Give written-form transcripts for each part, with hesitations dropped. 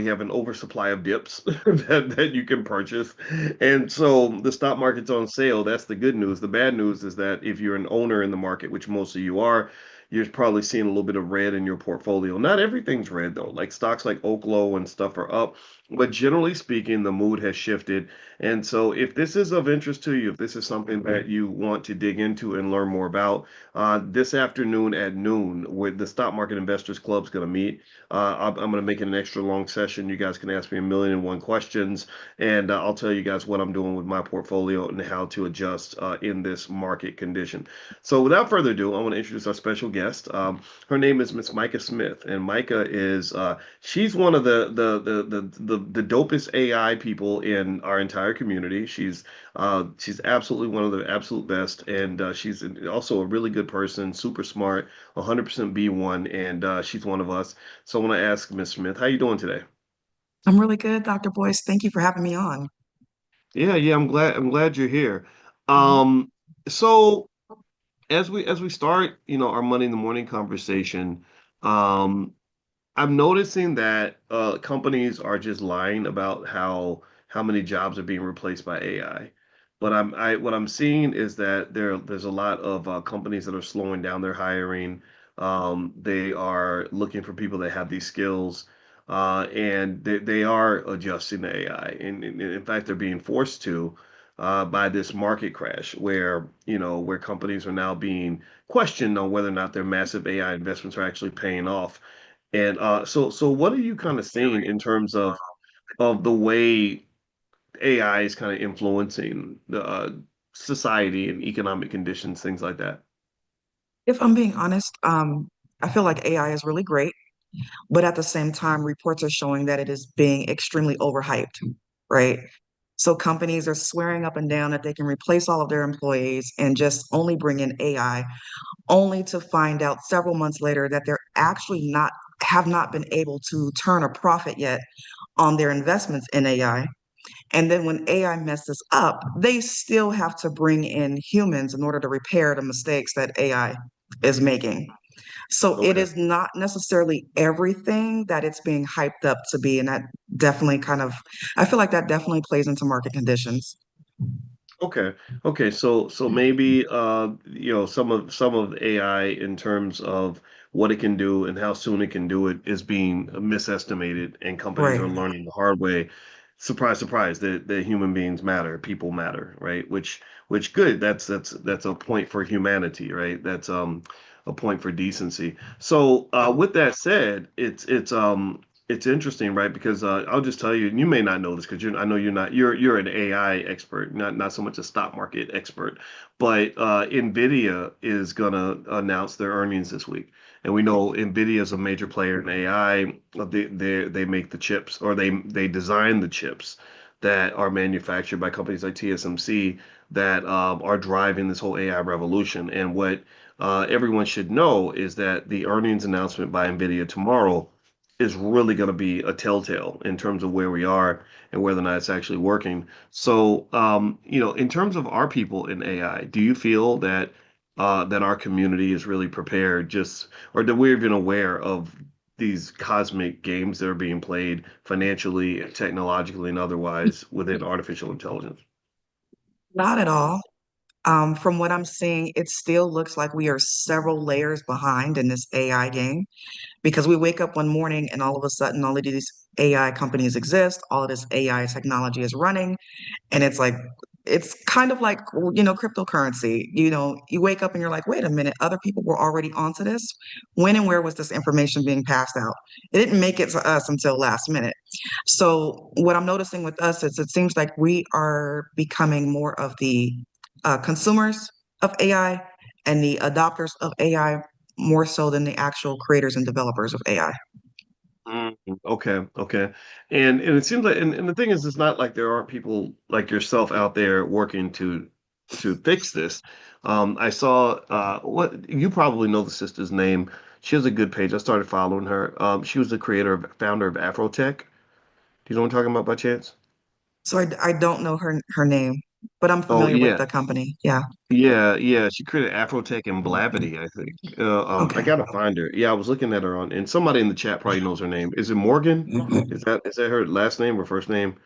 have an oversupply of dips that you can purchase. And so the stock market's on sale. That's the good news. The bad news is that if you're an owner in the market, which most of you are, you're probably seeing a little bit of red in your portfolio. Not everything's red though. Like stocks like Oklo and stuff are up, but generally speaking, the mood has shifted. And so if this is of interest to you, if this is something that you want to dig into and learn more about, this afternoon at noon, where the Stock Market Investors Club is going to meet. I'm going to make it an extra long session. You guys can ask me a million and one questions, and I'll tell you guys what I'm doing with my portfolio and how to adjust in this market condition. So, without further ado, I want to introduce our special guest. Her name is Miss Micah Smith, and Micah is she's one of the dopest AI people in our entire community. She's absolutely one of the absolute best, and she's also a really good person, super smart, 100% B1, and she's one of us. So I want to ask Miss Smith, how you doing today? I'm really good, Dr. Boyce. Thank you for having me on. Yeah, I'm glad you're here. Mhm. Um, so as we start, our Monday in the morning conversation, um, I'm noticing that companies are just lying about how many jobs are being replaced by AI. But what I'm seeing is that there's a lot of companies that are slowing down their hiring. They are looking for people that have these skills, and they are adjusting to AI. And in fact, they're being forced to by this market crash, where companies are now being questioned on whether or not their massive AI investments are actually paying off. And so what are you kind of seeing in terms of the way AI is kind of influencing the society and economic conditions, things like that? If I'm being honest, I feel like AI is really great, but at the same time, reports are showing that it is being extremely overhyped, right? So companies are swearing up and down that they can replace all of their employees and just only bring in AI, only to find out several months later that they're actually not have not been able to turn a profit yet on their investments in AI. And then when AI messes up, they still have to bring in humans in order to repair the mistakes that AI is making. So it Okay. is not necessarily everything that it's being hyped up to be. And that definitely I feel like that definitely plays into market conditions. Okay. Okay. So maybe some of the AI in terms of what it can do and how soon it can do it is being misestimated, and companies Right. are learning the hard way. Surprise, surprise, that human beings matter, people matter, right? Which good. That's a point for humanity, right? That's a point for decency. So with that said, it's interesting, right? Because I'll just tell you, and you may not know this because I know you're an AI expert, not so much a stock market expert, but Nvidia is gonna announce their earnings this week, and we know Nvidia is a major player in AI. They make the chips, or they design the chips that are manufactured by companies like TSMC that are driving this whole AI revolution. And what everyone should know is that the earnings announcement by Nvidia tomorrow is really going to be a telltale in terms of where we are and whether or not it's actually working. So, in terms of our people in AI, do you feel that our community is really prepared, or that we're even aware of these cosmic games that are being played financially, technologically, and otherwise within artificial intelligence? Not at all. From what I'm seeing, it still looks like we are several layers behind in this AI game because we wake up one morning and all of a sudden all of these AI companies exist, all of this AI technology is running, and it's kind of like, cryptocurrency. You wake up and you're like, wait a minute, other people were already onto this. When and where was this information being passed out? It didn't make it to us until last minute. So what I'm noticing with us is it seems like we are becoming more of the consumers of AI and the adopters of AI more so than the actual creators and developers of AI. Mm, okay, okay. And it seems like, and the thing is, it's not like there aren't people like yourself out there working to fix this. I saw what you probably know the sister's name. She has a good page. I started following her. She was the founder of Afrotech. Do you know what I'm talking about by chance? So I don't know her name. but I'm Oh familiar with yeah. the company. Yeah. Yeah. She created Afrotech and Blavity, I think. I Okay. gotta find her. Yeah, I was looking at her on, and somebody in the chat probably knows her name. Is it Morgan? Is that her last name or first name?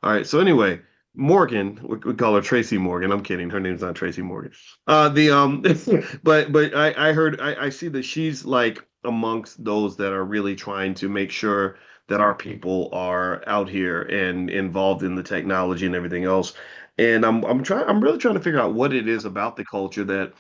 All right. So anyway, Morgan, we call her Tracy Morgan. I'm kidding. Her name's not Tracy Morgan. The but I see that she's like amongst those that are really trying to make sure that our people are out here and involved in the technology and everything else. And I'm really trying to figure out what it is about the culture that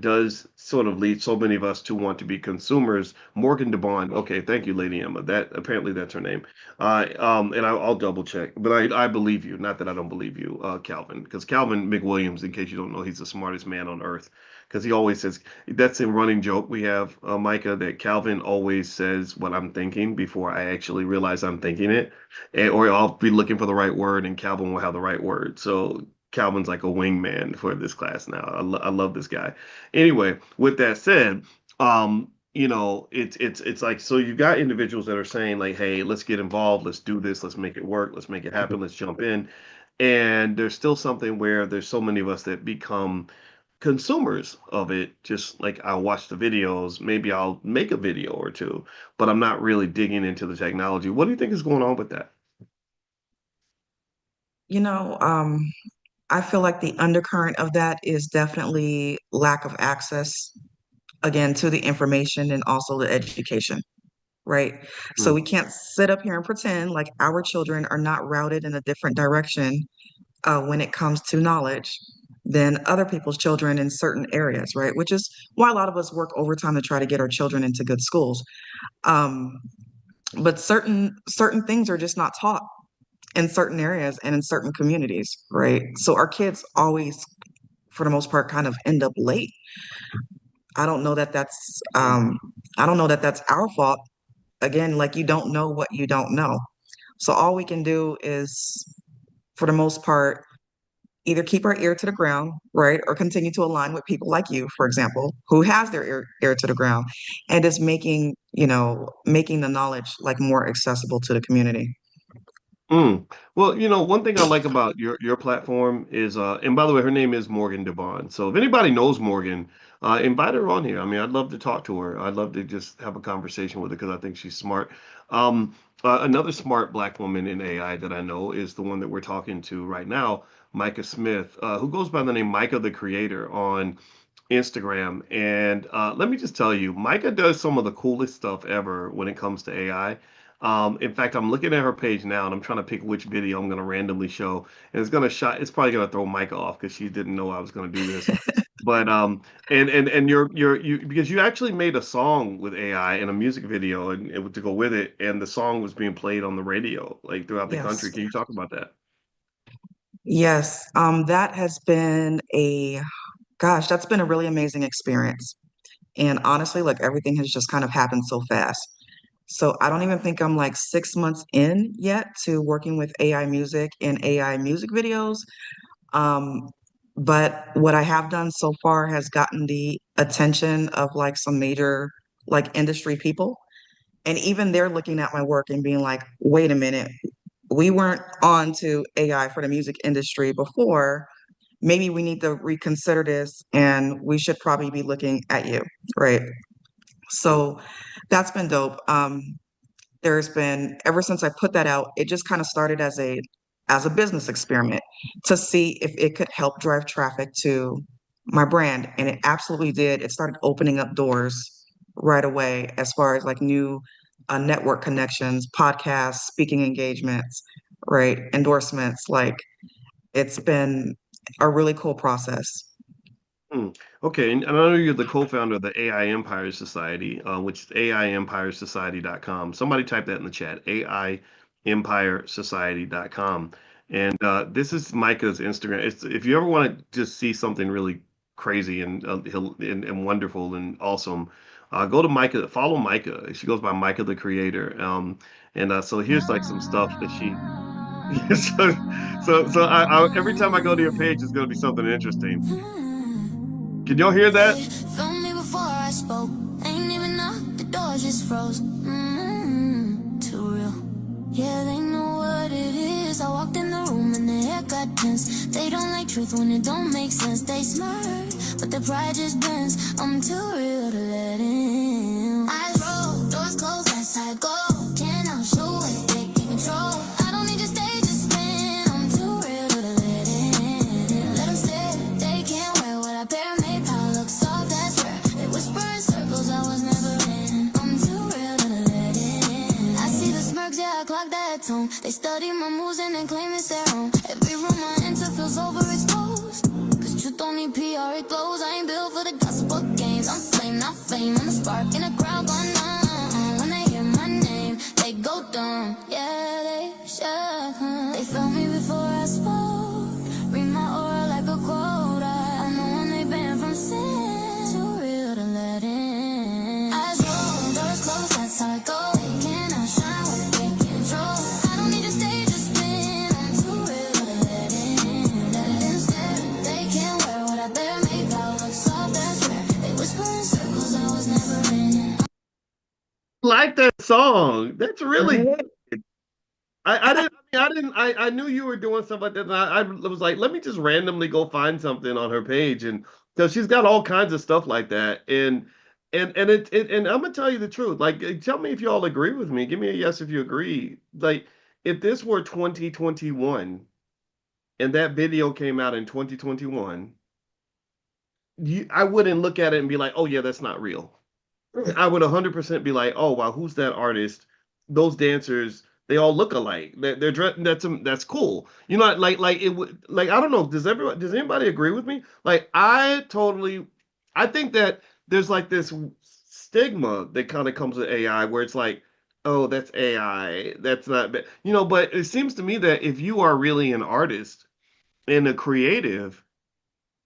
does sort of lead so many of us to want to be consumers. Morgan DeBond. Okay, thank you, Lady Emma. That apparently that's her name. And I'll double check, but I believe you. Not that I don't believe you, Calvin, because Calvin McWilliams, in case you don't know, he's the smartest man on earth. Because he always says that's a running joke we have, Micah, that Calvin always says what I'm thinking before I actually realize I'm thinking it, or I'll be looking for the right word, and Calvin will have the right word. So Calvin's like a wingman for this class now. I love this guy. Anyway, with that said, it's like so you've got individuals that are saying like, hey, let's get involved, let's do this, let's make it work, let's make it happen, let's jump in. And there's still something where there's so many of us that become consumers of it. Just like I'll watch the videos, maybe I'll make a video or two, but I'm not really digging into the technology. What do you think is going on with that? You know, I feel like the undercurrent of that is definitely lack of access, again, to the information and also the education, right? So Mm, we can't sit up here and pretend like our children are not routed in a different direction when it comes to knowledge than other people's children in certain areas, right? Which is why a lot of us work overtime to try to get our children into good schools. Um, but certain things are just not taught in certain areas and in certain communities, right? So our kids always, for the most part, kind of end up late. I don't know that that's mm, I don't know that that's our fault. Again, like you don't know what you don't know. So all we can do is, for the most part, either keep our ear to the ground, right, or continue to align with people like you, for example, who has their ear to the ground, and is making, making the knowledge like more accessible to the community. mm. Well, one thing I like about your platform is, and by the way, her name is Morgan Devon. So if anybody knows Morgan, invite her on here. I mean, I'd love to talk to her. I'd love to just have a conversation with her because I think she's smart. Another smart black woman in AI that I know is the one that we're talking to right now, Micah Smith, who goes by the name Micah the Kreator on Instagram. And let me just tell you, Micah does some of the coolest stuff ever when it comes to AI. In fact, I'm looking at her page now and I'm trying to pick which video I'm going to randomly show. And it's probably going to throw Micah off because she didn't know I was going to do this. But and because you actually made a song with AI and a music video and to go with it, and the song was being played on the radio like throughout the country. Yes. Can you talk about that? Yes. That has been gosh, that's been a really amazing experience. And honestly, like everything has just kind of happened so fast. So I don't even think I'm like 6 months in yet to working with AI music and AI music videos. Um, but what I have done so far has gotten the attention of like some major like industry people. And even they're looking at my work and being like, wait a minute, we weren't on to AI for the music industry before. Maybe we need to reconsider this and we should probably be looking at you, right? So that's been dope. There's been ever since I put that out, it just kind of started as a business experiment to see if it could help drive traffic to my brand. And it absolutely did. It started opening up doors right away as far as like new network connections, podcasts, speaking engagements, right? Endorsements. Like it's been a really cool process. Hmm. Okay, and I know you're the co-founder of the AI Empire Society, which is AIEmpireSociety.com. Somebody type that in the chat, AIEmpireSociety.com. And this is Micah's Instagram. If you ever want to just see something really crazy and wonderful and awesome, go to Micah, follow Micah. She goes by Micah the Kreator. And so here's like some stuff that she. so every time I go to your page, it's going to be something interesting. Can y'all hear that? Felt me before I spoke. Ain't even know the door just froze. Too real. Yeah, they know what it is. I walked in the room and the air got tense. friends. They don't like truth when it don't make sense. They smirk, but their pride just bends. I'm too real to let in. Eyes roll, doors closed, that's how I go. Can't outshoot it, they can control. I don't need your stage to spin. I'm too real to let in. Let them stare, they can't wear what I bear. Made power look soft, that's rare. They whisper in circles I was never in. I'm too real to let in. I see the smirks, yeah, I clock that tone. They study my moves and then claim it's their own. Every room I enter feels overexposed. Cause truth don't need PR, it glows. I ain't built for the gossip or games. I'm flame, not fame. I'm a spark in a crowd gone numb. When they hear my name, they go dumb. Yeah, they shook. They felt me before I spoke. Read my aura like a quote. I'm the one they banned from sin. Too real to let in. Eyes roll, doors closed, that's how it goes. They can't outshine what they control. I don't need a stage to spin. I'm too real to let in. Let them stare, they can't wear what I bear. Make power look soft, that's rare. They whisper in circles I was never in. Like that song. That's really Mhm. I knew you were doing stuff like that. And I was like, let me just randomly go find something on her page, and because she's got all kinds of stuff like that. And I'm gonna tell you the truth. Like, tell me if you all agree with me. Give me a yes if you agree. Like, if this were 2021 and that video came out in 2021, I wouldn't look at it and be like, oh yeah, that's not real. I would 100% be like, oh wow, who's that artist? Those dancers, they all look alike. They're dressed. That's cool. You know, like it would like I don't know. Does anybody agree with me? Like I think that there's like this stigma that kind of comes with AI where it's like, oh, that's AI. That's not, you know. But it seems to me that if you are really an artist and a creative,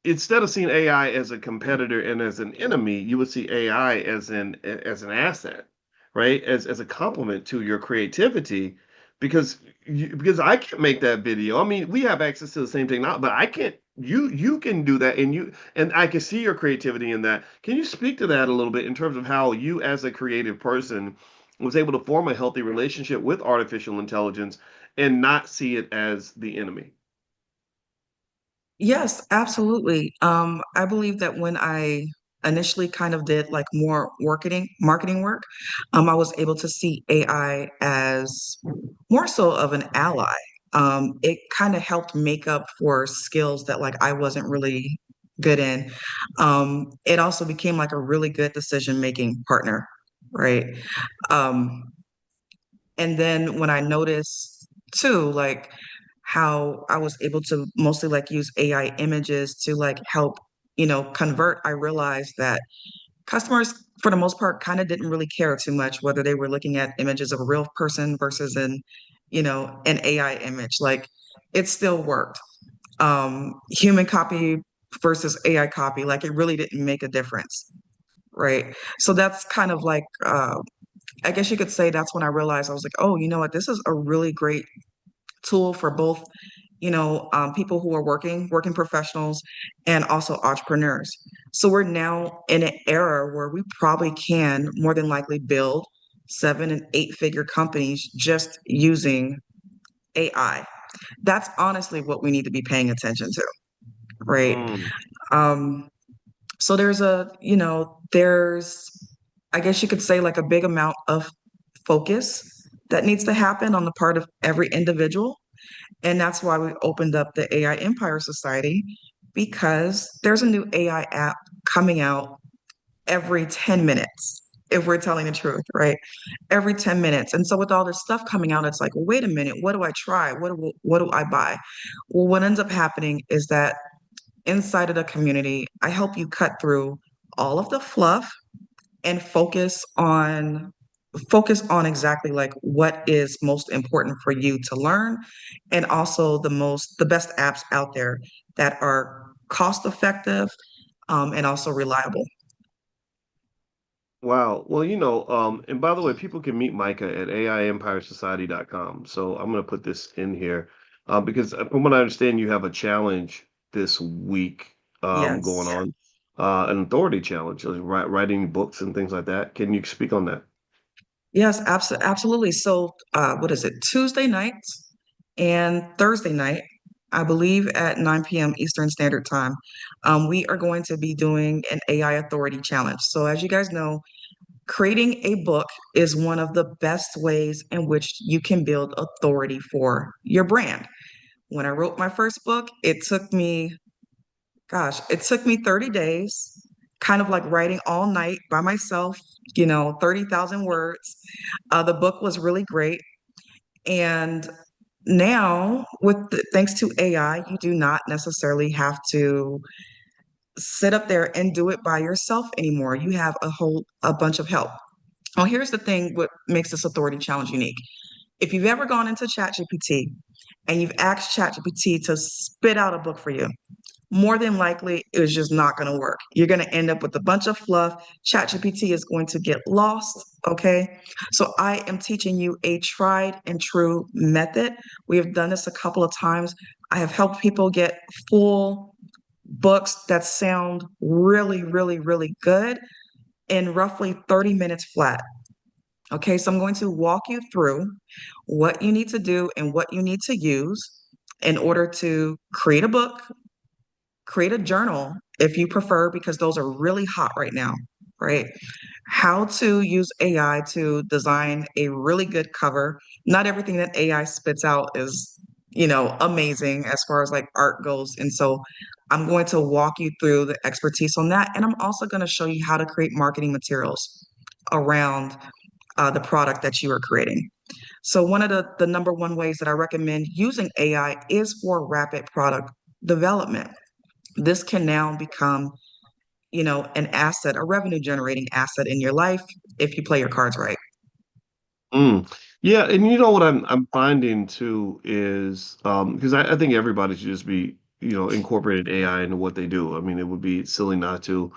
instead of seeing AI as a competitor and as an enemy, you would see AI as an asset, right? As a complement to your creativity, because because I can't make that video. I mean, we have access to the same thing now, but I can't. You can do that, and I can see your creativity in that. Can you speak to that a little bit in terms of how you, as a creative person, was able to form a healthy relationship with artificial intelligence and not see it as the enemy? Yes, absolutely. I believe that when I initially kind of did like more marketing work, I was able to see AI as more so of an ally. It kind of helped make up for skills that like I wasn't really good in. It also became like a really good decision-making partner, right? Um, and then when I noticed too, like how I was able to mostly like use AI images to like help, convert, I realized that customers, for the most part, kind of didn't really care too much whether they were looking at images of a real person versus an AI image. Like it still worked. Human copy versus AI copy, like it really didn't make a difference, right? So that's kind of like I guess you could say that's when I realized I was like, oh, you know what? This is a really great tool for both, people who are working professionals and also entrepreneurs. So we're now in an era where we probably can more than likely build 7 and 8 figure companies just using AI. That's honestly what we need to be paying attention to, right? Mm. Um, so there's, I guess you could say, like a big amount of focus that needs to happen on the part of every individual. And that's why we opened up the AI Empire Society, because there's a new AI app coming out every 10 minutes, if we're telling the truth, right? Every 10 minutes. And so with all this stuff coming out, it's like, well, wait a minute, what do I try? What do I buy? Well, what ends up happening is that inside of the community, I help you cut through all of the fluff and focus on exactly like what is most important for you to learn, and also the best apps out there that are cost effective, and also reliable. Wow. Well, and by the way, people can meet Micah at AIEmpireSociety.com. So I'm going to put this in here because from what I understand, you have a challenge this week going Yes. on, an authority challenge, like writing books and things like that. Can you speak on that? Yes, absolutely. So, what is it? Tuesday nights and Thursday night. I believe at 9 p.m. Eastern Standard Time, we are going to be doing an AI Authority Challenge. So, as you guys know, creating a book is one of the best ways in which you can build authority for your brand. When I wrote my first book, it took me 30 days, kind of like writing all night by myself, 30,000 words. The book was really great. And now, thanks to AI, you do not necessarily have to sit up there and do it by yourself anymore. You have a bunch of help. Well, here's the thing, what makes this authority challenge unique. If you've ever gone into ChatGPT and you've asked ChatGPT to spit out a book for you, more than likely it's just not going to work. You're going to end up with a bunch of fluff. ChatGPT is going to get lost. Okay. So I am teaching you a tried and true method. We have done this a couple of times. I have helped people get full books that sound really, really, really good in roughly 30 minutes flat. Okay, so I'm going to walk you through what you need to do and what you need to use in order to create a book, create a journal if you prefer, because those are really hot right now, right? How to use AI to design a really good cover. Not everything that AI spits out is, amazing as far as like art goes. And so I'm going to walk you through the expertise on that. And I'm also going to show you how to create marketing materials around the product that you are creating. So one of the number one ways that I recommend using AI is for rapid product development. This can now become, an asset, a revenue generating asset in your life if you play your cards right. Mm. Yeah, and you know what I'm finding too is because I think everybody should just be, incorporated AI into what they do. I mean, it would be silly not to.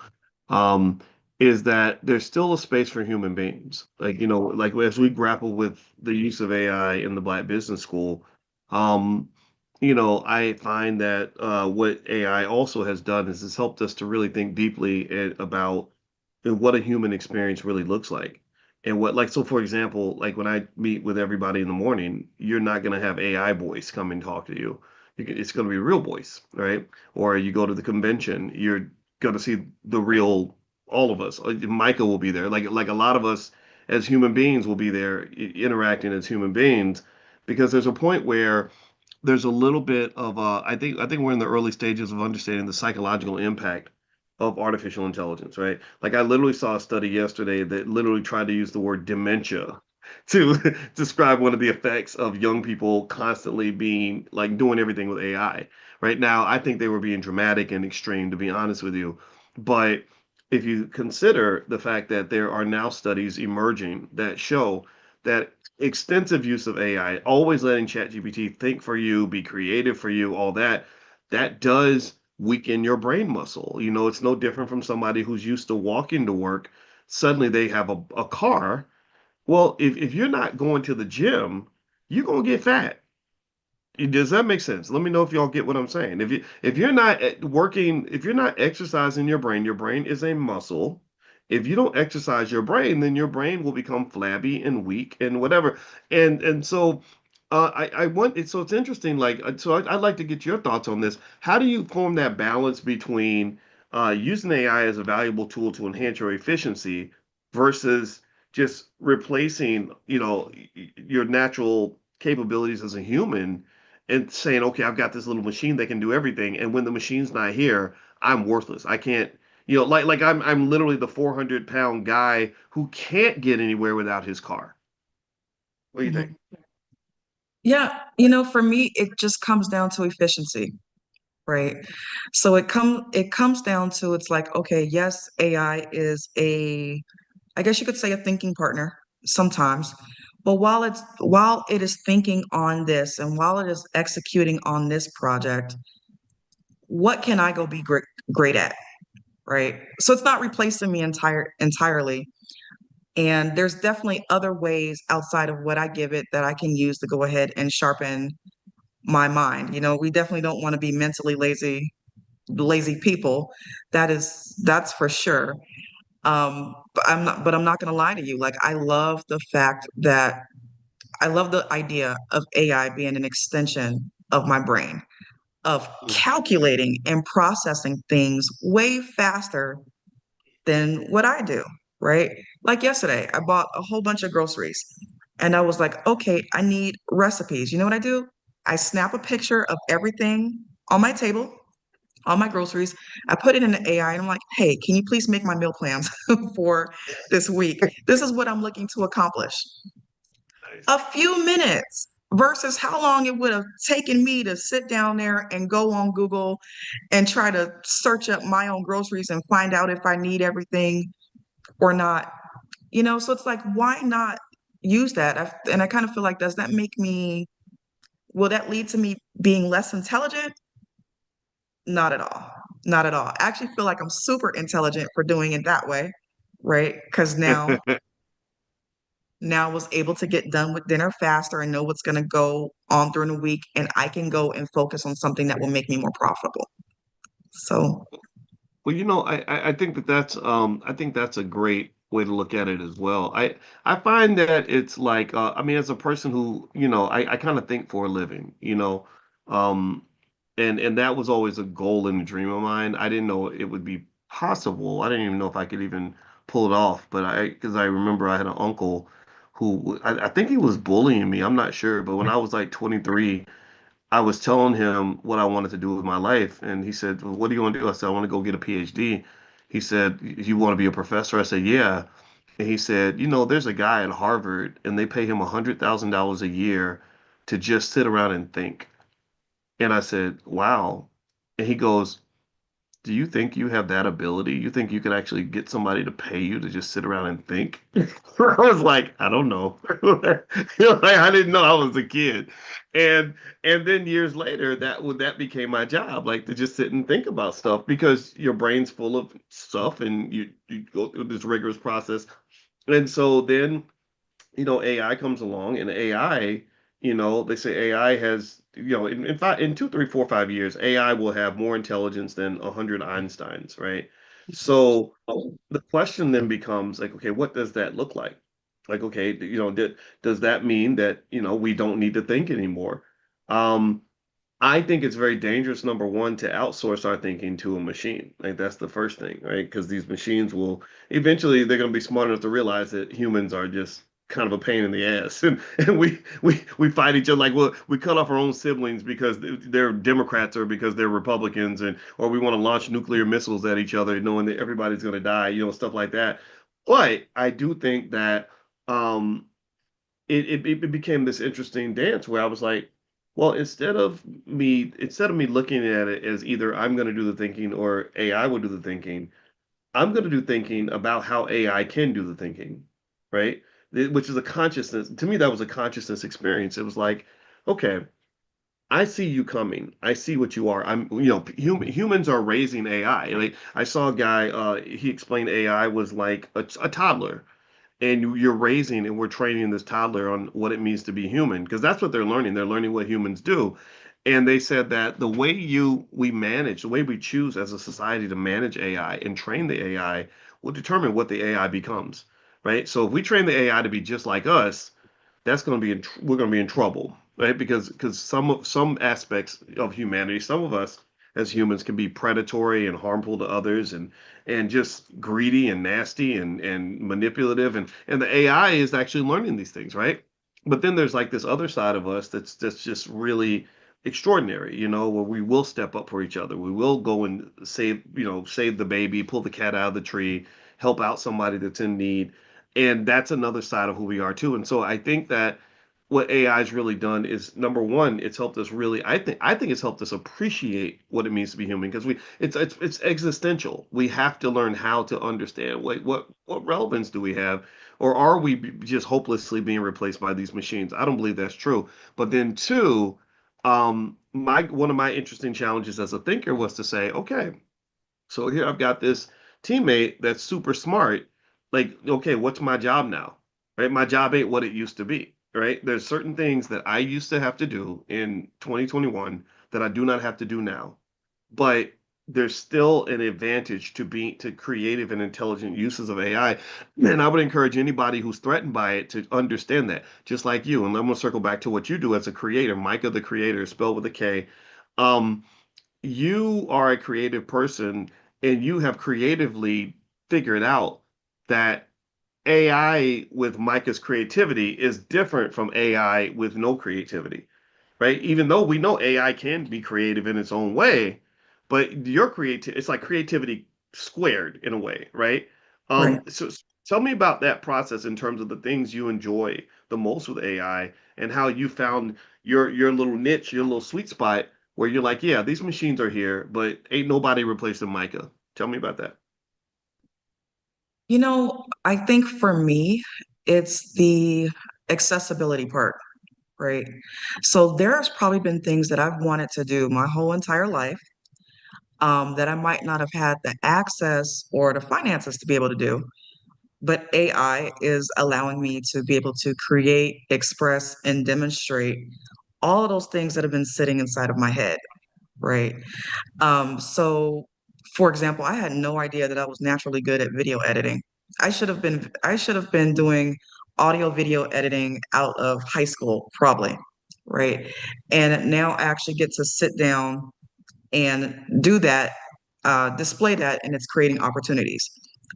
Um, is that there's still a space for human beings. Like, like as we grapple with the use of AI in the Black Business School, um, I find that what AI also has done is has helped us to really think deeply about what a human experience really looks like. And what, like, so for example, like when I meet with everybody in the morning, you're not going to have AI voice come and talk to you. It's going to be real voice, right? Or you go to the convention, you're going to see the real, all of us. Micah will be there. Like a lot of us as human beings will be there interacting as human beings because there's a point where there's a little bit of I think we're in the early stages of understanding the psychological impact of artificial intelligence, right? Like I literally saw a study yesterday that literally tried to use the word dementia to describe one of the effects of young people constantly being like doing everything with AI. Right now, I think they were being dramatic and extreme, to be honest with you. But if you consider the fact that there are now studies emerging that show that extensive use of AI, always letting ChatGPT think for you, be creative for you, all that, that does weaken your brain muscle. It's no different from somebody who's used to walking to work. Suddenly they have a car. Well, if you're not going to the gym, you're gonna get fat. Does that make sense? Let me know if y'all get what I'm saying. If you're not working, if you're not exercising your brain is a muscle. If you don't exercise your brain, then your brain will become flabby and weak and whatever. And so I want it. So it's interesting. Like so, I'd like to get your thoughts on this. How do you form that balance between using AI as a valuable tool to enhance your efficiency versus just replacing, your natural capabilities as a human and saying, okay, I've got this little machine that can do everything, and when the machine's not here, I'm worthless. I can't, like I'm literally the 400-pound guy who can't get anywhere without his car. What do you think? Mhm. Yeah, for me, it just comes down to efficiency, right? So it comes down to it's like, okay, yes, AI is I guess you could say a thinking partner sometimes. But while it is thinking on this and while it is executing on this project, what can I go be great at? Right. So it's not replacing me entirely. And there's definitely other ways outside of what I give it that I can use to go ahead and sharpen my mind. We definitely don't want to be mentally lazy people. That's for sure. But I'm not gonna lie to you. Like I love the idea of AI being an extension of my brain. of Mm. calculating and processing things way faster than what I do, right? Like yesterday, I bought a whole bunch of groceries and I was like, okay, I need recipes. You know what I do? I snap a picture of everything on my table, all my groceries. I put it in the AI and I'm like, hey, can you please make my meal plans for this week? This is what I'm looking to accomplish. A Nice. few minutes versus how long it would have taken me to sit down there and go on Google and try to search up my own groceries and find out if I need everything or not. So it's like, why not use that? And I kind of feel like, does that make me, will that lead to me being less intelligent? Not at all. Not at all. I actually feel like I'm super intelligent for doing it that way, right? Because now I was able to get done with dinner faster and know what's going to go on during the week, and I can go and focus on something that will make me more profitable. So, Well, I think I think that's a great way to look at it as well. I find that it's like I mean, as a person who, I kind of think for a living, um, and that was always a goal and a dream of mine. I didn't know it would be possible. I didn't even know if I could even pull it off. But because I remember I had an uncle who I think he was bullying me. I'm not sure, but when I was like 23. I was telling him what I wanted to do with my life, and he said, well, "What do you want to do?" I said, "I want to go get a PhD." He said, "You want to be a professor?" I said, "Yeah." And he said, "There's a guy at Harvard, and they pay him $100,000 a year to just sit around and think." And I said, "Wow." And he goes, do you think you have that ability? You think you could actually get somebody to pay you to just sit around and think? I was like, I don't know. Like, I didn't know I was a kid. And and then years later, that became my job, like to just sit and think about stuff because your brain's full of stuff and you go through this rigorous process. And so then AI comes along and AI, they say AI has, in 2, 3, 4, 5 years, AI will have more intelligence than 100 Einsteins, right? So the question then becomes like, okay, what does that look like? Like, okay, does that mean that, we don't need to think anymore? Um, I think it's very dangerous, number one, to outsource our thinking to a machine. Like that's the first thing, right? Because these machines will eventually they're going to be smart enough to realize that humans are just kind of a pain in the ass, and we fight each other like well we cut off our own siblings because they're Democrats or because they're Republicans, and or we want to launch nuclear missiles at each other, knowing that everybody's going to die, stuff like that. But I do think that um, it became this interesting dance where I was like, well, instead of me looking at it as either I'm going to do the thinking or AI will do the thinking, I'm going to do thinking about how AI can do the thinking, right? Which is a consciousness. To me, that was a consciousness experience. It was like, okay, I see you coming. I see what you are. Humans are raising AI. Like I saw a guy, he explained AI was like a toddler and you're raising and we're training this toddler on what it means to be human because that's what they're learning. They're learning what humans do. And they said that the way we choose as a society to manage AI and train the AI will determine what the AI becomes, right? So if we train the AI to be just like us, that's going to be we're going to be in trouble, right? Because some aspects of humanity, some of us as humans can be predatory and harmful to others and just greedy and nasty and manipulative and the AI is actually learning these things, right? But then there's like this other side of us that's just really extraordinary, where we will step up for each other. We will go and save the baby, pull the cat out of the tree, help out somebody that's in need, and that's another side of who we are too. And so I think that what AI has really done is number one, it's helped us really. I think it's helped us appreciate what it means to be human because it's existential. We have to learn how to understand what relevance do we have, or are we just hopelessly being replaced by these machines? I don't believe that's true. But then two, my one of my interesting challenges as a thinker was to say, okay, so here I've got this teammate that's super smart. Like, okay, what's my job now? Right? My job ain't what it used to be. Right? There's certain things that I used to have to do in 2021 that I do not have to do now. But there's still an advantage to creative and intelligent uses of AI. And I would encourage anybody who's threatened by it to understand that, just like you. And I'm gonna circle back to what you do as a creator. Micah the Kreator, spelled with a K. Um, you are a creative person and you have creatively figured out that AI with Micah's creativity is different from AI with no creativity, right? Even though we know AI can be creative in its own way, but your creative it's like creativity squared in a way, right? Right. So tell me about that process in terms of the things you enjoy the most with AI and how you found your little niche, your little sweet spot where you're like, yeah, these machines are here, but ain't nobody replacing Micah. Tell me about that. I think for me, it's the accessibility part, right? So there's probably been things that I've wanted to do my whole entire life, that I might not have had the access or the finances to be able to do. But AI is allowing me to be able to create, express, and demonstrate all of those things that have been sitting inside of my head, right? So for example, I had no idea that I was naturally good at video editing. I should have been doing audio video editing out of high school, probably, right? And now I actually get to sit down and do that, display that, and it's creating opportunities.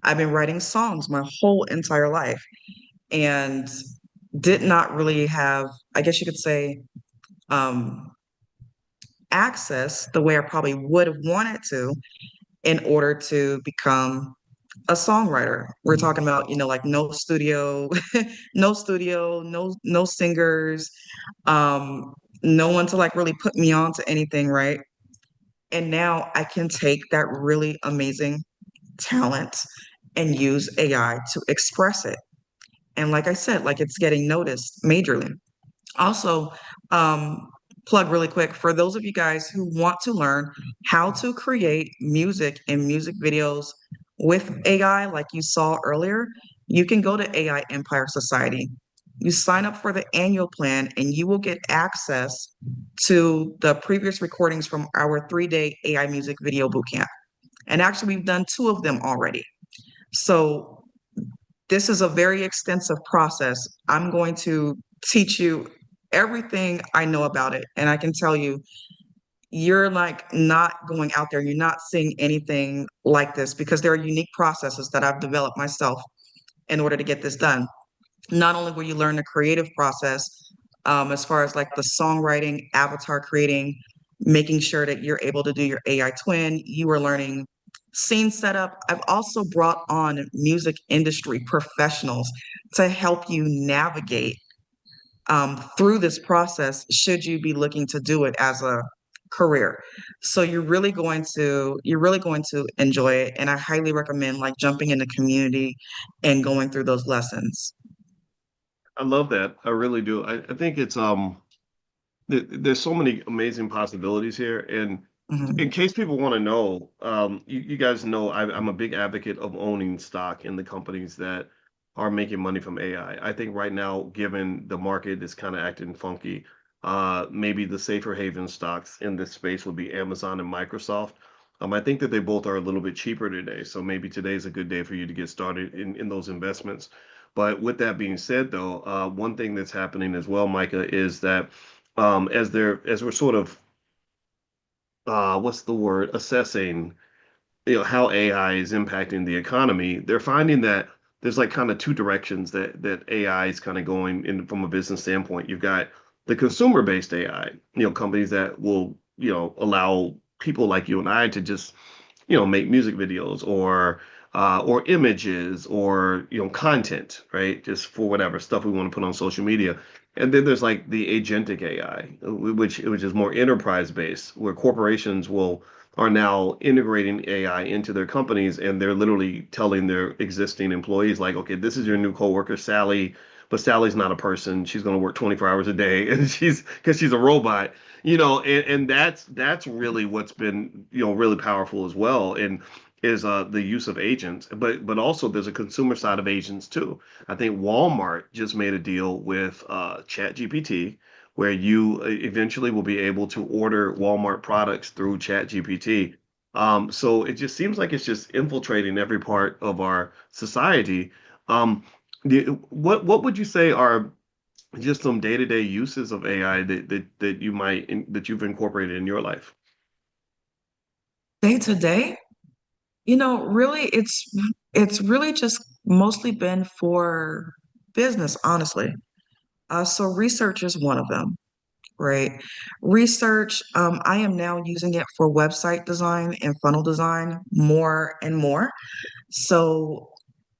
I've been writing songs my whole entire life and did not really have, I guess you could say, um, access the way I probably would have wanted to in order to become a songwriter. We're talking about, like no studio, no studio, no singers, um, no one to like really put me on to anything, right? And now I can take that really amazing talent and use AI to express it. And like I said, like it's getting noticed majorly. Also, plug really quick for those of you guys who want to learn how to create music and music videos with AI, like you saw earlier, you can go to AI Empire Society. You sign up for the annual plan and you will get access to the previous recordings from our 3-day AI music video bootcamp. And actually, we've done 2 of them already. So this is a very extensive process. I'm going to teach you everything I know about it. And I can tell you, you're like not going out there, you're not seeing anything like this because there are unique processes that I've developed myself in order to get this done. Not only will you learn the creative process, as far as like the songwriting, avatar creating, making sure that you're able to do your AI twin, you are learning scene setup. I've also brought on music industry professionals to help you navigate, through this process should you be looking to do it as a career. So you're really going to enjoy it. And I highly recommend like jumping in the community and going through those lessons. I love that. I really do. I think it's there's so many amazing possibilities here. And in Mhm. case people want to know, you guys know I'm a big advocate of owning stock in the companies that are making money from AI. I think right now, given the market is kind of acting funky, maybe the safer haven stocks in this space would be Amazon and Microsoft. I think that they both are a little bit cheaper today, so maybe today is a good day for you to get started in those investments. But with that being said, though, one thing that's happening as well, Micah, is that as we're sort of what's the word, assessing, how AI is impacting the economy, they're finding that there's like kind of two directions that AI is kind of going in from a business standpoint. You've got the consumer-based AI, companies that will, allow people like you and I to just, make music videos or images or content, right? Just for whatever stuff we want to put on social media. And then there's like the agentic AI, which is more enterprise based, where corporations will are now integrating AI into their companies, and they're literally telling their existing employees, like, okay, this is your new coworker, Sally, but Sally's not a person. She's going to work 24 hours a day, and because she's a robot, and that's really what's been, really powerful as well, and is the use of agents, but also there's a consumer side of agents too. I think Walmart just made a deal with ChatGPT, where you eventually will be able to order Walmart products through ChatGPT. So it just seems like it's just infiltrating every part of our society. What would you say are just some day-to-day uses of AI that you've incorporated in your life. Day to day, really it's really just mostly been for business, honestly. So research is one of them, right? Research, I am now using it for website design and funnel design more and more. So,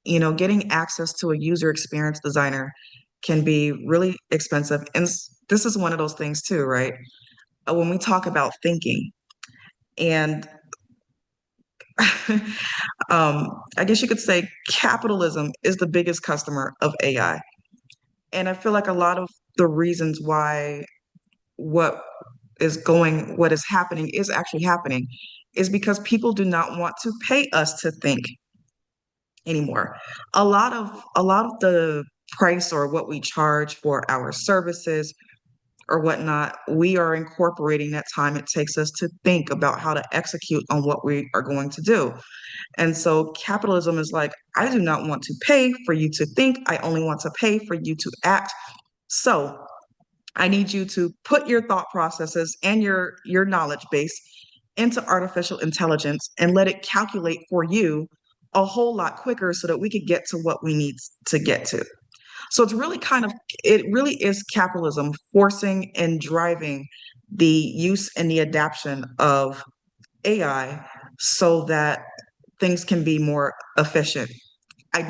getting access to a user experience designer can be really expensive. And this is one of those things too, right? When we talk about thinking, and I guess you could say capitalism is the biggest customer of AI. And I feel like a lot of the reasons why what what is happening is actually happening is because people do not want to pay us to think anymore. A lot of the price or what we charge for our services or whatnot, we are incorporating that time it takes us to think about how to execute on what we are going to do. And so capitalism is like, I do not want to pay for you to think. I only want to pay for you to act. So I need you to put your thought processes and your knowledge base into artificial intelligence and let it calculate for you a whole lot quicker so that we could get to what we need to get to. So it really is capitalism forcing and driving the use and the adaption of AI so that things can be more efficient. I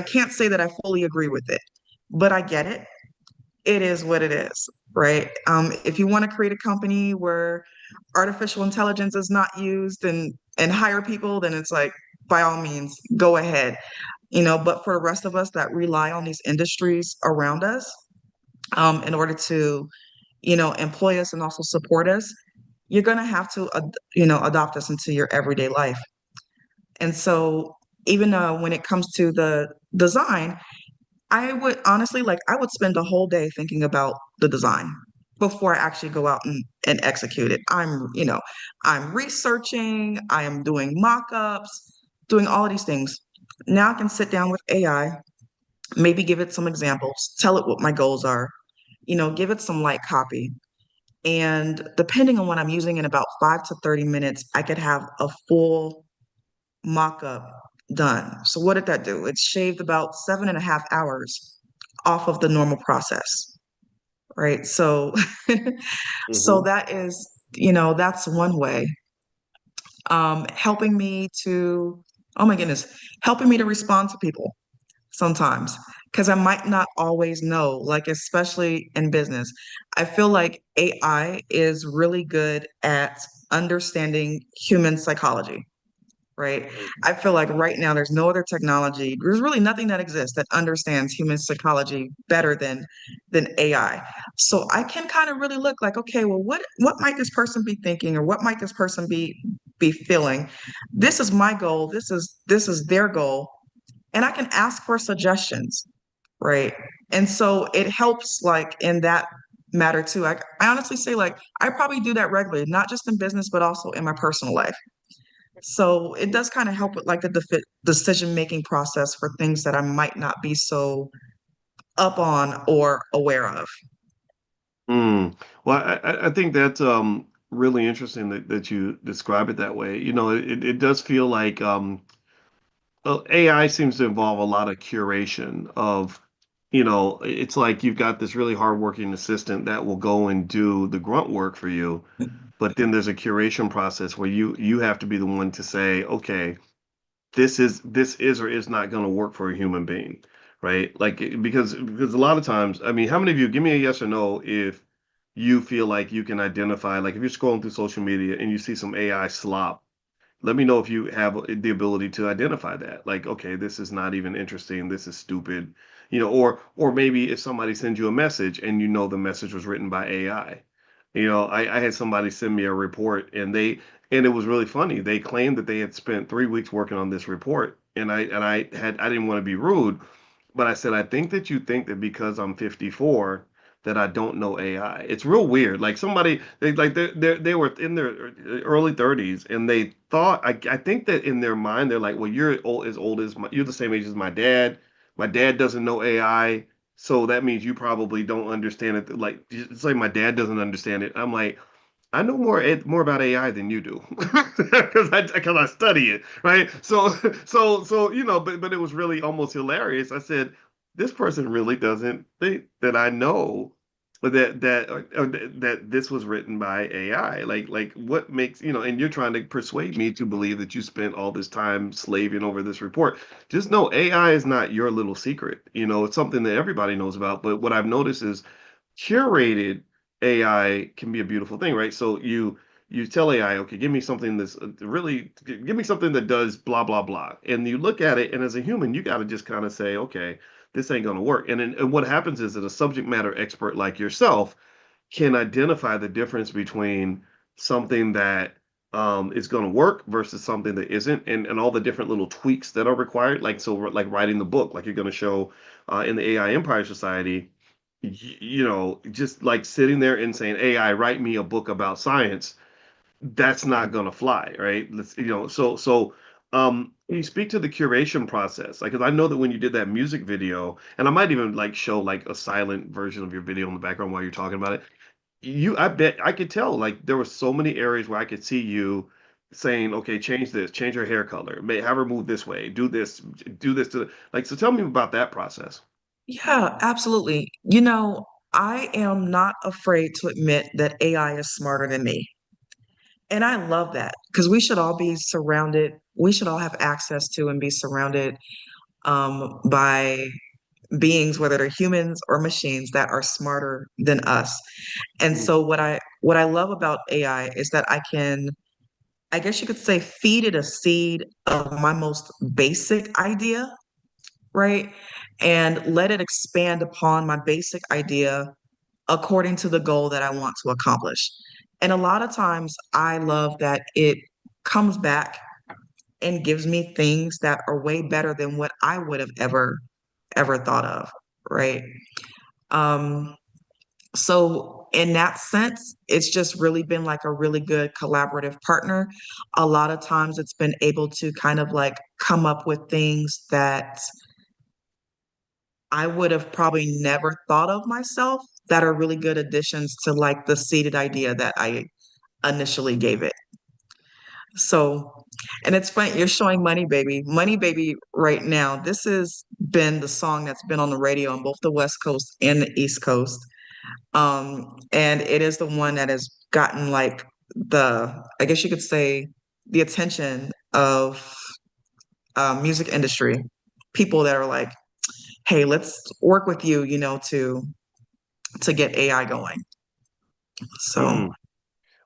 can't say that I fully agree with it, but I get it. It is what it is, right? If you want to create a company where artificial intelligence is not used and hire people, then it's like, by all means, go ahead. But for the rest of us that rely on these industries around us, in order to, employ us and also support us, you're going to have to, adopt us into your everyday life. And so even when it comes to the design, I would honestly I would spend a whole day thinking about the design before I actually go out and execute it. I'm researching, I am doing mock-ups, doing all of these things. Now I can sit down with AI, maybe give it some examples, tell it what my goals are, give it some light copy. And depending on what I'm using, in about 5 to 30 minutes, I could have a full mock-up done. So what did that do? It shaved about 7.5 hours off of the normal process, right? So, so Hmm. that is, that's one way. Helping me to, oh my goodness, helping me to respond to people sometimes because I might not always know, like especially in business. I feel like AI is really good at understanding human psychology, right? I feel like right now there's no other technology, there's really nothing that exists that understands human psychology better than AI. So I can kind of really look like, okay, well, what might this person be thinking or what might this person be feeling? This is my goal, this is their goal, and I can ask for suggestions, right? And so it helps like in that matter too. I honestly say like I probably do that regularly, not just in business, but also in my personal life. So it does kind of help with like the decision-making process for things that I might not be so up on or aware of. Mm. Well, I think that's really interesting that you describe it that way. It does feel like AI seems to involve a lot of curation of, it's like you've got this really hardworking assistant that will go and do the grunt work for you, but then there's a curation process where you have to be the one to say, okay, this is or is not going to work for a human being, right? Like because a lot of times, I mean, how many of you give me a yes or no if you feel like you can identify, like if you're scrolling through social media and you see some AI slop, let me know if you have the ability to identify that. Like, okay, this is not even interesting. This is stupid. Or maybe if somebody sends you a message and you know the message was written by AI. I had somebody send me a report and it was really funny. They claimed that they had spent 3 weeks working on this report. I didn't want to be rude, but I said, I think that you think that because I'm 54 that I don't know AI. It's real weird. Like they were in their early 30s and they thought I think that in their mind they're like, well, you're old as my, you're the same age as my dad. My dad doesn't know AI, so that means you probably don't understand it. Like it's like my dad doesn't understand it. I'm like, I know more about AI than you do because I study it, right? So but it was really almost hilarious. I said, this person really doesn't think that I know that this was written by AI. Like what makes, and you're trying to persuade me to believe that you spent all this time slaving over this report. Just know AI is not your little secret. It's something that everybody knows about. But what I've noticed is curated AI can be a beautiful thing, right? So you tell AI, okay, give me something that's really give me something that does blah blah blah, and you look at it, and as a human, you got to just kind of say, okay, this ain't gonna work. And what happens is that a subject matter expert like yourself can identify the difference between something that is going to work versus something that isn't, and all the different little tweaks that are required. Like so, like writing the book, like you're going to show in the AI Empire Society. Just like sitting there and saying, "AI, write me a book about science." That's not going to fly, right? Can you speak to the curation process? Like, 'cause I know that when you did that music video, and I might even like show like a silent version of your video in the background while you're talking about it. I bet I could tell, like, there were so many areas where I could see you saying, okay, change this, change her hair color, have her move this way, do this to like, so tell me about that process. Yeah, absolutely. I am not afraid to admit that AI is smarter than me. And I love that because we should all have access to and be surrounded by beings, whether they're humans or machines, that are smarter than us. And Mm, so what I love about AI is that I guess you could say, feed it a seed of my most basic idea, right? And let it expand upon my basic idea according to the goal that I want to accomplish. And a lot of times I love that it comes back and gives me things that are way better than what I would have ever thought of, right? Um, so in that sense, it's just really been like a really good collaborative partner. A lot of times it's been able to kind of like come up with things that I would have probably never thought of myself, that are really good additions to like the seeded idea that I initially gave it. So, and it's funny, you're showing Money Baby. Money Baby right now, this has been the song that's been on the radio on both the West Coast and the East Coast. And it is the one that has gotten like I guess you could say, the attention of music industry, people that are like, hey, let's work with you, to get AI going. So, mm.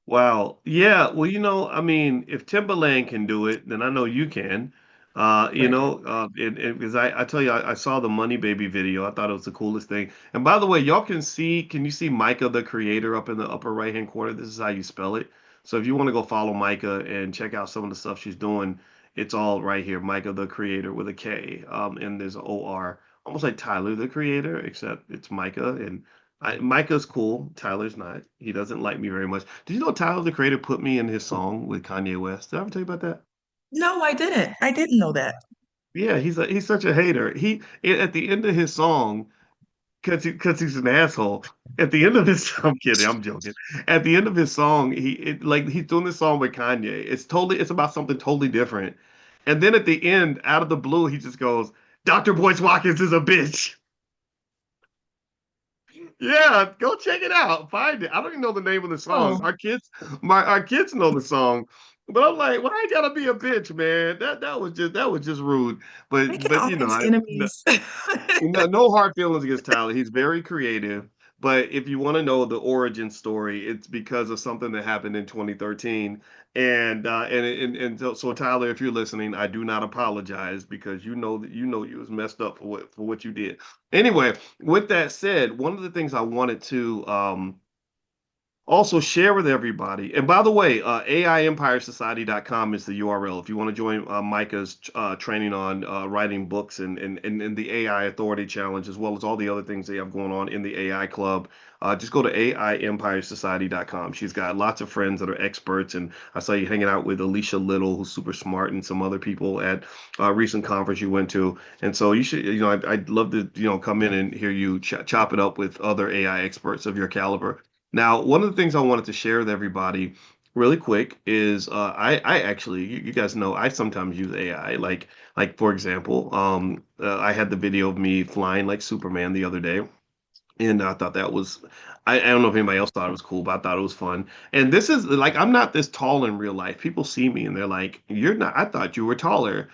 Wow. Yeah. Well, I mean, if Timberland can do it, then I know you can. right. Because I tell you, I saw the Money Baby video. I thought it was the coolest thing. And by the way, can you see Micah the Creator up in the upper right hand corner? This is how you spell it. So if you want to go follow Micah and check out some of the stuff she's doing, it's all right here. Micah the Creator with a K. And there's an OR, almost like Tyler the Creator, except it's Micah. And Micah's cool. Tyler's not. He doesn't like me very much. Did you know Tyler the Creator put me in his song with Kanye West? Did I ever tell you about that? No, I didn't. I didn't know that. Yeah, he's such a hater. At the end of his song, because he's an asshole. At the end of his, I'm kidding, I'm joking. At the end of his song, like he's doing this song with Kanye. It's about something totally different. And then at the end, out of the blue, he just goes, "Dr. Boyce Watkins is a bitch." Yeah, go check it out. Find it. I don't even know the name of the song. Oh, Our kids know the song, but I'm like, why I gotta be a bitch, man? That was just rude. they But can all be enemies. no hard feelings against Tyler. He's very creative. But if you want to know the origin story, it's because of something that happened in 2013. And so Tyler, if you're listening, I do not apologize because you was messed up for what you did. Anyway, with that said, one of the things I wanted to Also, share with everybody. And by the way, AIEmpireSociety.com is the URL if you want to join Micah's training on writing books and the AI Authority Challenge, as well as all the other things they have going on in the AI Club. Just go to AIEmpireSociety.com. She's got lots of friends that are experts, and I saw you hanging out with Alicia Little, who's super smart, and some other people at a recent conference you went to. And so you should, I'd love to, come in and hear you chop it up with other AI experts of your caliber. Now, one of the things I wanted to share with everybody really quick is I actually, you guys know, I sometimes use AI. Like for example, I had the video of me flying like Superman the other day. And I thought that was, I don't know if anybody else thought it was cool, but I thought it was fun. And this is like, I'm not this tall in real life. People see me and they're like, you're not, I thought you were taller.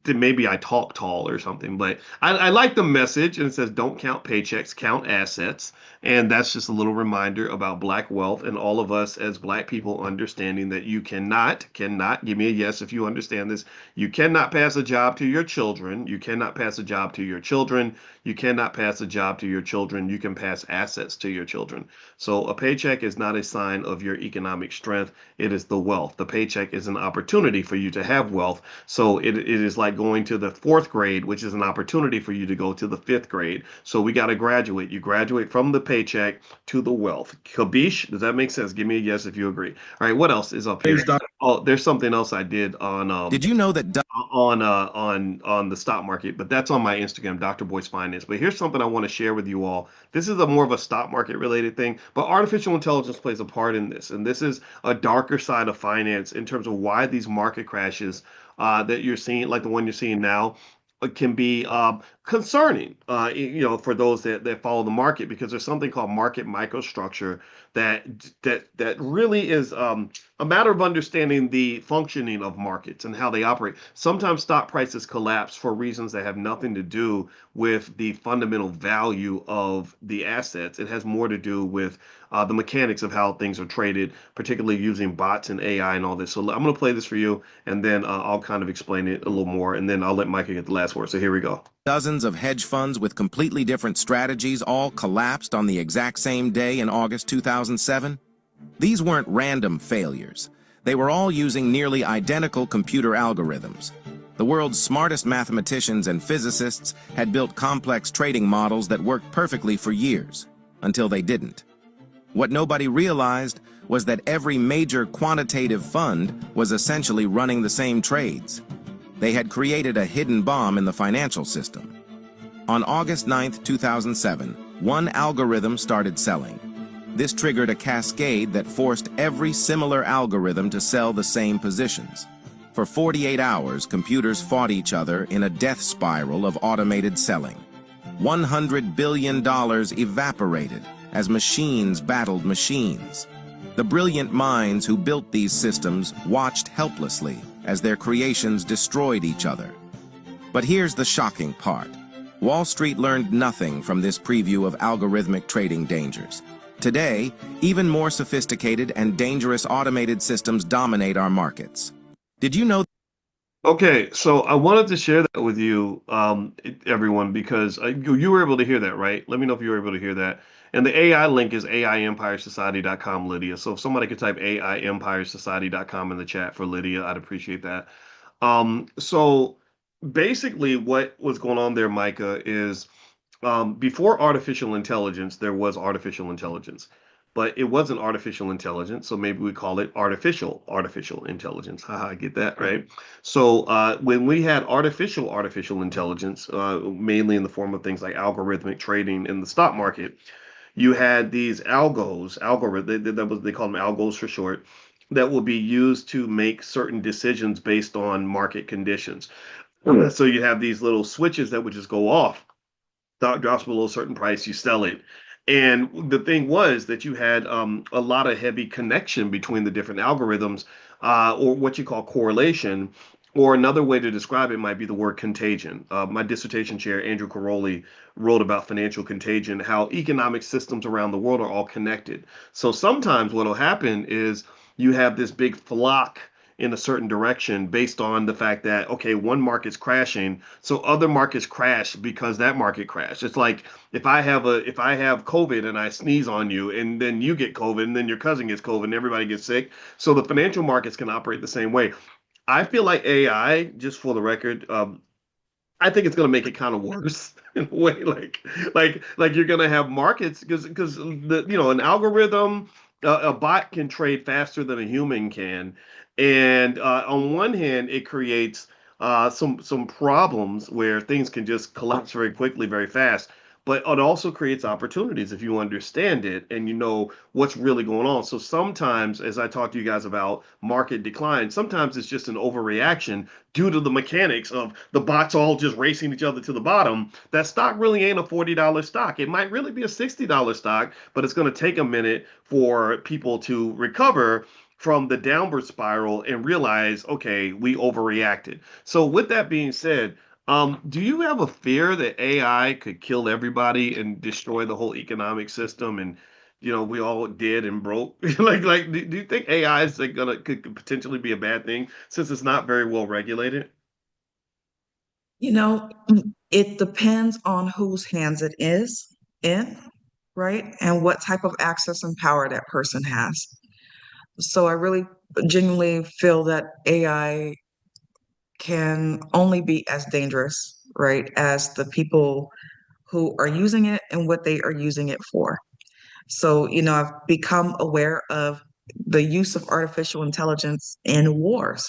Maybe I talk tall or something, but I like the message, and it says, don't count paychecks, count assets. And that's just a little reminder about Black wealth and all of us as Black people understanding that you cannot, give me a yes if you understand this. You cannot pass a job to your children. You cannot pass a job to your children. You cannot pass a job to your children. You can pass assets to your children. So a paycheck is not a sign of your economic strength. It is the wealth. The paycheck is an opportunity for you to have wealth. So it is like going to the fourth grade, which is an opportunity for you to go to the fifth grade. So we got to graduate. You graduate from the paycheck to the wealth. Kabish, does that make sense? Give me a yes if you agree. All right, what else is up here? Oh, there's something else I did on Did you know that on the stock market, but that's on my Instagram, Dr. Boyce Finance. But here's something I want to share with you all. This is a more of a stock market related thing, but artificial intelligence plays a part in this, and this is a darker side of finance in terms of why these market crashes that you're seeing, like the one you're seeing now, can be concerning, for those that follow the market, because there's something called market microstructure that that really is a matter of understanding the functioning of markets and how they operate. Sometimes stock prices collapse for reasons that have nothing to do with the fundamental value of the assets. It has more to do with the mechanics of how things are traded, particularly using bots and AI and all this. So I'm going to play this for you, and then I'll kind of explain it a little more, and then I'll let Micah get the last word. So here we go. dozens of hedge funds with completely different strategies all collapsed on the exact same day in August 2007? These weren't random failures. They were all using nearly identical computer algorithms. The world's smartest mathematicians and physicists had built complex trading models that worked perfectly for years, until they didn't. What nobody realized was that every major quantitative fund was essentially running the same trades. They had created a hidden bomb in the financial system. On August 9, 2007, one algorithm started selling. This triggered a cascade that forced every similar algorithm to sell the same positions. For 48 hours, computers fought each other in a death spiral of automated selling. $100 billion evaporated as machines battled machines. The brilliant minds who built these systems watched helplessly as their creations destroyed each other. But here's the shocking part. Wall Street learned nothing from this preview of algorithmic trading dangers. Today, even more sophisticated and dangerous automated systems dominate our markets. Did you know? Okay, so I wanted to share that with you, everyone, because you were able to hear that, right? Let me know if you were able to hear that. And the AI link is AIEmpireSociety.com, Lydia. So if somebody could type AIEmpireSociety.com in the chat for Lydia, I'd appreciate that. So basically what was going on there, Micah, is before artificial intelligence, there was artificial intelligence. But it wasn't artificial intelligence, so maybe we call it artificial intelligence. Haha, I get that, right? So when we had artificial intelligence, mainly in the form of things like algorithmic trading in the stock market, you had these algorithms, they call them algos for short, that will be used to make certain decisions based on market conditions. So you have these little switches that would just go off. Stock drops below a certain price, you sell it. And the thing was that you had a lot of heavy connection between the different algorithms, or what you call correlation, or another way to describe it might be the word contagion. My dissertation chair, Andrew Caroli, wrote about financial contagion, how economic systems around the world are all connected. So sometimes what will happen is you have this big flock in a certain direction based on the fact that, okay, one market's crashing, so other markets crash because that market crashed. It's like if I have COVID and I sneeze on you, and then you get COVID, and then your cousin gets COVID, and everybody gets sick. So the financial markets can operate the same way. I feel like AI, just for the record, I think it's going to make it kind of worse in a way, like you're going to have markets because the an algorithm, a bot can trade faster than a human can, and on one hand, it creates some problems where things can just collapse very quickly, very fast. But it also creates opportunities if you understand it and you know what's really going on. So sometimes, as I talk to you guys about market decline, sometimes it's just an overreaction due to the mechanics of the bots all just racing each other to the bottom. That stock really ain't a $40 stock. It might really be a $60 stock, but it's going to take a minute for people to recover from the downward spiral and realize, okay, we overreacted. So, with that being said, do you have a fear that AI could kill everybody and destroy the whole economic system and we all dead and broke? Do you think AI is like gonna could potentially be a bad thing since it's not very well regulated? You know, it depends on whose hands it is in, right? And what type of access and power that person has. So I really genuinely feel that AI can only be as dangerous, right, as the people who are using it and what they are using it for. So, I've become aware of the use of artificial intelligence in wars,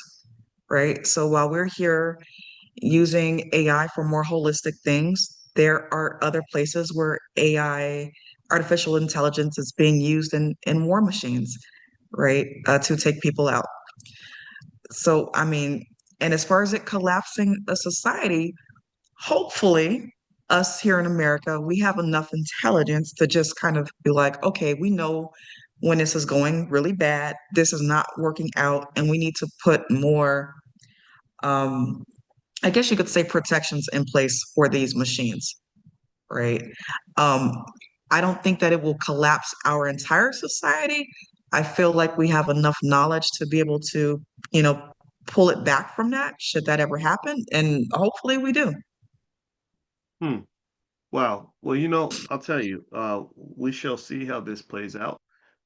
right? So while we're here using AI for more holistic things, there are other places where AI, artificial intelligence, is being used in war machines, right, to take people out. So, I mean, and as far as it collapsing a society, hopefully, us here in America, we have enough intelligence to just kind of be like, okay, we know when this is going really bad, this is not working out, and we need to put more, um, I guess you could say, protections in place for these machines, right? Um, I don't think that it will collapse our entire society. I feel like we have enough knowledge to be able to, you know, pull it back from that, should that ever happen, and hopefully we do. Hmm. Wow. Well, I'll tell you, we shall see how this plays out.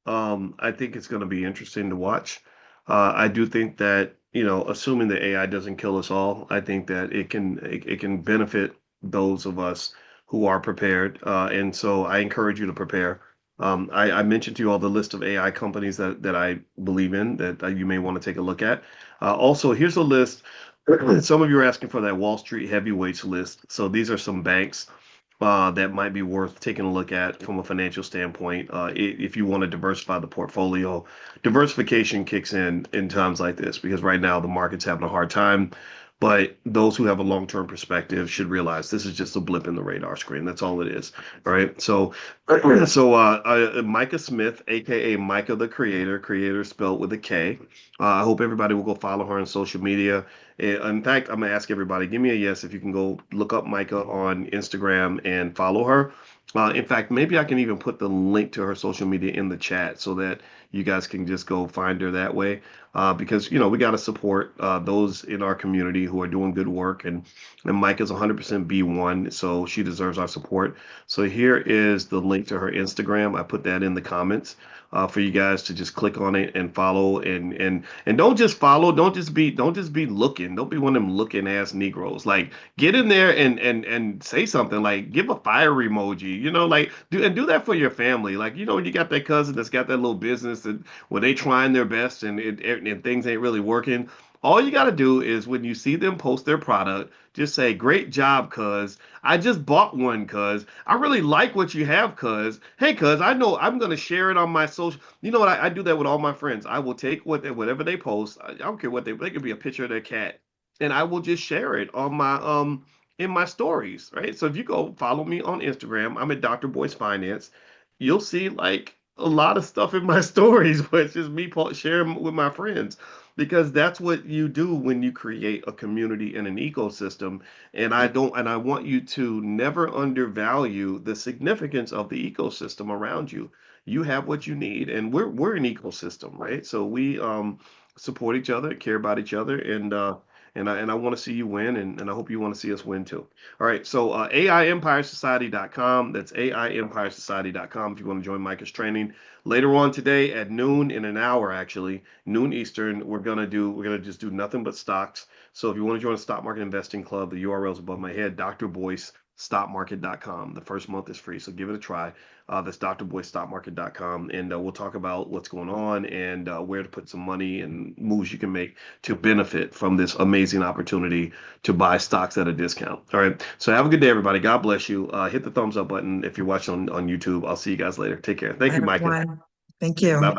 I think it's going to be interesting to watch. I do think that, assuming that AI doesn't kill us all, I think that it can benefit those of us who are prepared. And so I encourage you to prepare. I mentioned to you all the list of AI companies that I believe in that you may want to take a look at. Also, here's a list. Some of you are asking for that Wall Street heavyweights list. So these are some banks that might be worth taking a look at from a financial standpoint. If you want to diversify the portfolio, diversification kicks in times like this because right now the market's having a hard time. But those who have a long-term perspective should realize this is just a blip in the radar screen. That's all it is. All right. So, Micah Smith, aka Micah the Kreator, creator spelled with a K. I hope everybody will go follow her on social media. In fact, I'm gonna ask everybody, give me a yes if you can go look up Micah on Instagram and follow her. In fact, maybe I can even put the link to her social media in the chat so that you guys can just go find her that way. Because we got to support those in our community who are doing good work, and Micah's 100% B1, so she deserves our support. So here is the link to her Instagram. I put that in the comments for you guys to just click on it and follow and don't just follow. Don't just be looking. Don't be one of them looking ass Negroes. Like get in there and say something. Like give a fire emoji. Like do that for your family. Like when you got that cousin that's got that little business that where they trying their best and things ain't really working. All you got to do is when you see them post their product, just say, "Great job, cuz. I just bought one, cuz. I really like what you have, cuz. Hey, cuz, I know I'm gonna share it on my social." You know what? I do that with all my friends. I will take whatever they post. I don't care what they could be a picture of their cat, and I will just share it on my in my stories, right? So if you go follow me on Instagram, I'm at Dr. Boyce Finance. You'll see like a lot of stuff in my stories, where it's just me sharing with my friends because that's what you do when you create a community and an ecosystem. And I want you to never undervalue the significance of the ecosystem around you. You have what you need, and we're an ecosystem, right? So support each other, care about each other, and I want to see you win, and I hope you want to see us win too. All right, so AIEmpireSociety.com. That's AIEmpireSociety.com if you want to join Micah's training. Later on today at noon, in an hour actually, noon Eastern, we're gonna just do nothing but stocks. So if you want to join the Stock Market Investing Club, the URL is above my head, Dr. Boyce. Stockmarket.com. The first month is free, so give it a try. That's drboystockmarket.com, and we'll talk about what's going on and where to put some money and moves you can make to benefit from this amazing opportunity to buy stocks at a discount. All right, so have a good day, everybody. God bless you. Hit the thumbs up button if you're watching on YouTube. I'll see you guys later. Take care. Thank Bye, you, Micah. everyone. Thank Bye you. bye.